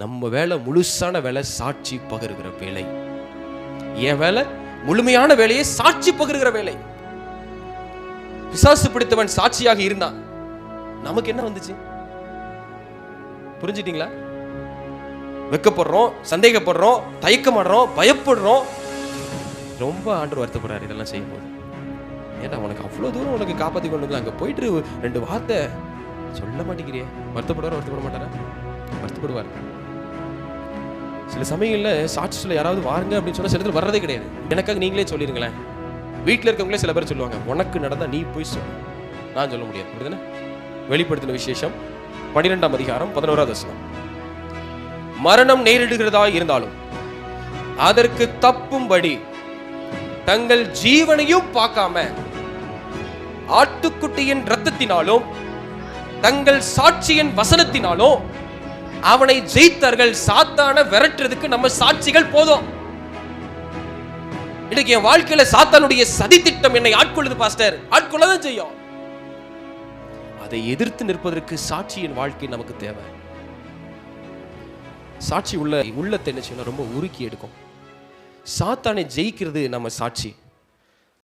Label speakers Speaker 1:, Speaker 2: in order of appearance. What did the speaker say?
Speaker 1: நம்ம வேலை முழுசான வேலை சாட்சி பகிர்கிற வேலை. என் வேலை முழுமையான வேலையை சாட்சி பகிர்கிற வேலை. பிசாசு பிடித்தவன் சாட்சியாக இருந்தான், நமக்கு என்ன வந்துச்சு? புரிஞ்சிட்டீங்களா? வெக்கப்படுறோம், சந்தேகப்படுறோம், தயக்கப்படுறோம், பயப்படுறோம். ரொம்ப ஆண்டவர் வருத்தப்படுறாரு இதெல்லாம் செய்யும்போது. ஏன்னா உனக்கு அவ்வளோ தூரம் உனக்கு காப்பாற்றி கொண்டு வந்து அங்கே போயிட்டு 2 வார்த்தை சொல்ல மாட்டேங்கிறியே. வருத்தப்படுவார், வருத்தப்பட மாட்டாரா? வருத்தப்படுவார். சில சமயங்களில் சாட்சி சொல்ல யாராவது வாருங்க அப்படின்னு சொன்னால் சில இடத்துல வர்றதே கிடையாது. எனக்காக நீங்களே சொல்லிருங்களேன். வீட்டில் இருக்கவங்களே சில பேர் சொல்லுவாங்க, உனக்கு நடந்தா நீ போய் சொல்லு, நான் சொல்ல முடியாது. அப்படிதானே? வெளிப்படுத்தின விசேஷம் 12ஆம் அதிகாரம் 11வது வசனம். மரணம் நேரிடுகிறதா இருந்தாலும் அதற்கு தப்பும்படி தங்கள் ஜீவனையும் பார்க்காம ஆட்டுக்குட்டியின் இரத்தத்தினாலும் தங்கள் சாட்சியின் வசனத்தினாலும் அவனை ஜெயித்தார்கள். சாத்தானை விரட்டுறதுக்கு நம்ம சாட்சிகள் போதும். இன்னைக்கு என் வாழ்க்கையில சாத்தானுடைய சதி திட்டம் என்னை ஆட்கொள்ளுது பாஸ்டர், ஆட்கொள்ளதான் செய்யும். அதை எதிர்த்து நிற்பதற்கு சாட்சியின் வாழ்க்கை நமக்கு தேவை. சாட்சி உள்ளத்தை என்ன செய்யணும்? ரொம்ப உருக்கி எடுக்கும். சாத்தானை ஜெயிக்கிறது நம்ம சாட்சி.